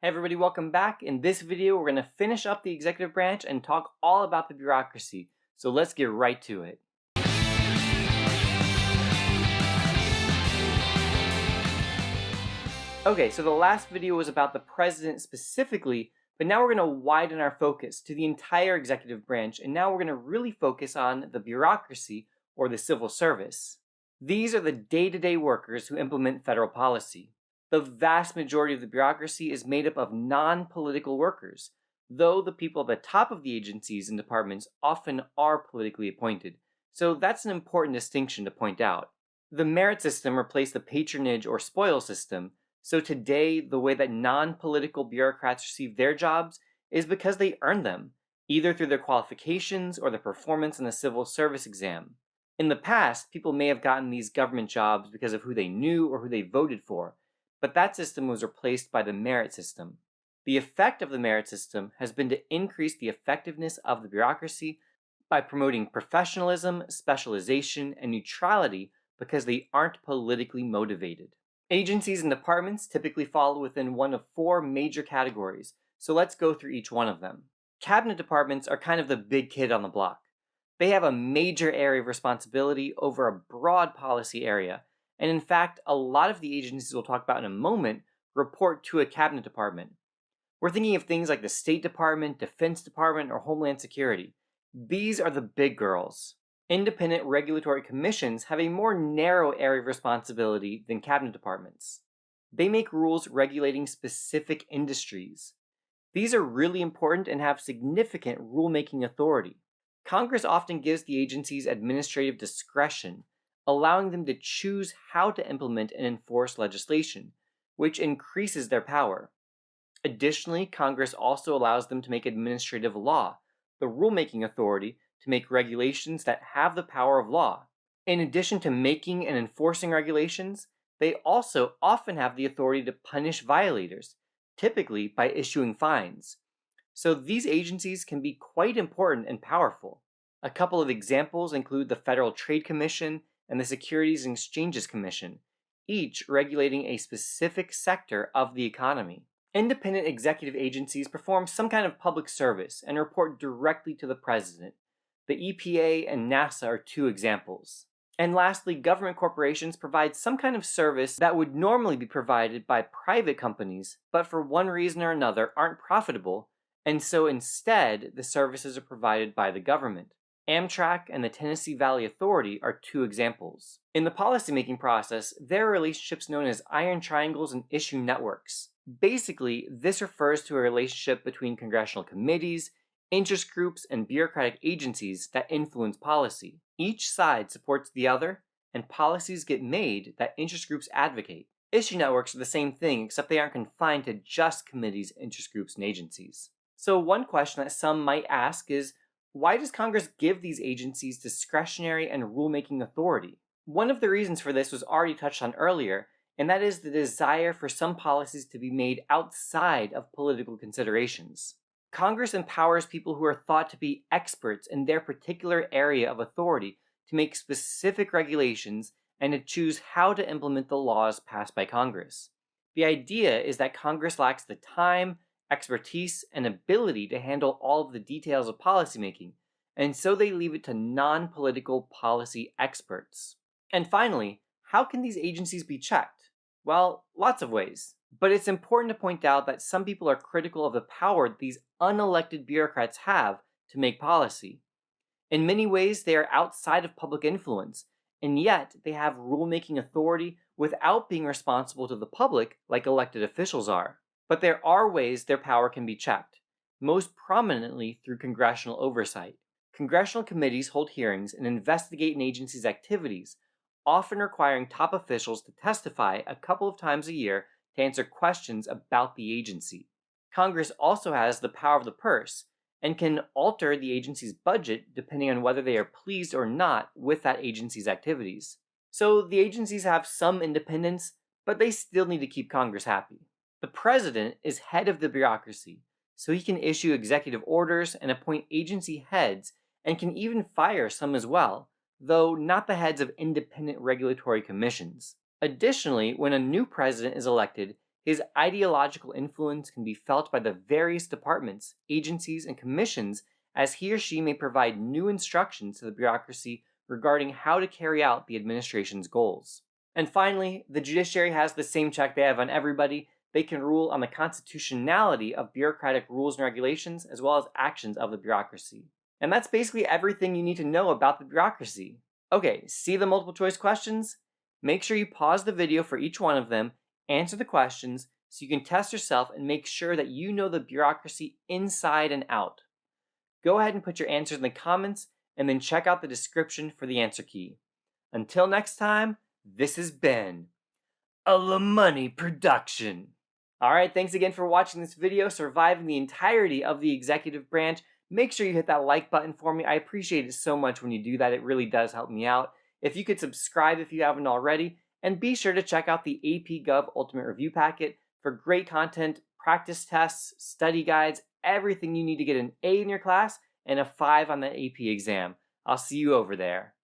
Hey everybody, welcome back. In this video, we're going to finish up the executive branch and talk all about the bureaucracy. So let's get right to it. Okay, so the last video was about the president specifically, but now we're going to widen our focus to the entire executive branch, and now we're going to really focus on the bureaucracy or the civil service. These are the day-to-day workers who implement federal policy. The vast majority of the bureaucracy is made up of non-political workers, though the people at the top of the agencies and departments often are politically appointed. So that's an important distinction to point out. The merit system replaced the patronage or spoil system, so today the way that non-political bureaucrats receive their jobs is because they earned them, either through their qualifications or their performance in the civil service exam. In the past, people may have gotten these government jobs because of who they knew or who they voted for, but that system was replaced by the merit system. The effect of the merit system has been to increase the effectiveness of the bureaucracy by promoting professionalism, specialization, and neutrality because they aren't politically motivated. Agencies and departments typically fall within one of four major categories, so let's go through each one of them. Cabinet departments are kind of the big kid on the block. They have a major area of responsibility over a broad policy area, and in fact, a lot of the agencies we'll talk about in a moment report to a cabinet department. We're thinking of things like the State Department, Defense Department, or Homeland Security. These are the big girls. Independent regulatory commissions have a more narrow area of responsibility than cabinet departments. They make rules regulating specific industries. These are really important and have significant rulemaking authority. Congress often gives the agencies administrative discretion, allowing them to choose how to implement and enforce legislation, which increases their power. Additionally, Congress also allows them to make administrative law, the rulemaking authority to make regulations that have the power of law. In addition to making and enforcing regulations, they also often have the authority to punish violators, typically by issuing fines. So these agencies can be quite important and powerful. A couple of examples include the Federal Trade Commission and the Securities and Exchanges Commission, each regulating a specific sector of the economy. Independent executive agencies perform some kind of public service and report directly to the president. The EPA and NASA are two examples. And lastly, government corporations provide some kind of service that would normally be provided by private companies, but for one reason or another aren't profitable, and so instead the services are provided by the government. Amtrak and the Tennessee Valley Authority are two examples. In the policymaking process, there are relationships known as iron triangles and issue networks. Basically, this refers to a relationship between congressional committees, interest groups, and bureaucratic agencies that influence policy. Each side supports the other, and policies get made that interest groups advocate. Issue networks are the same thing, except they aren't confined to just committees, interest groups, and agencies. So one question that some might ask is, why does Congress give these agencies discretionary and rulemaking authority? One of the reasons for this was already touched on earlier, and that is the desire for some policies to be made outside of political considerations. Congress empowers people who are thought to be experts in their particular area of authority to make specific regulations and to choose how to implement the laws passed by Congress. The idea is that Congress lacks the time, expertise, and ability to handle all of the details of policymaking, and so they leave it to non-political policy experts. And finally, how can these agencies be checked? Well, lots of ways. But it's important to point out that some people are critical of the power these unelected bureaucrats have to make policy. In many ways, they are outside of public influence, and yet they have rulemaking authority without being responsible to the public like elected officials are. But there are ways their power can be checked, most prominently through congressional oversight. Congressional committees hold hearings and investigate an agency's activities, often requiring top officials to testify a couple of times a year to answer questions about the agency. Congress also has the power of the purse and can alter the agency's budget depending on whether they are pleased or not with that agency's activities. So the agencies have some independence, but they still need to keep Congress happy. The president is head of the bureaucracy, so he can issue executive orders and appoint agency heads and can even fire some as well, though not the heads of independent regulatory commissions. Additionally, when a new president is elected, His ideological influence can be felt by the various departments, agencies, and commissions as he or she may provide new instructions to the bureaucracy regarding how to carry out the administration's goals. And finally, the judiciary has the same check they have on everybody. They can rule on the constitutionality of bureaucratic rules and regulations as well as actions of the bureaucracy. And that's basically everything you need to know about the bureaucracy. Okay, see the multiple choice questions? Make sure you pause the video for each one of them, answer the questions so you can test yourself and make sure that you know the bureaucracy inside and out. Go ahead and put your answers in the comments and then check out the description for the answer key. Until next time, this has been a LaMoney production. Alright, thanks again for watching this video, surviving the entirety of the executive branch. Make sure you hit that like button for me. I appreciate it so much when you do that. It really does help me out. If you could subscribe if you haven't already, and be sure to check out the AP Gov Ultimate Review Packet for great content, practice tests, study guides, everything you need to get an A in your class and a 5 on the AP exam. I'll see you over there.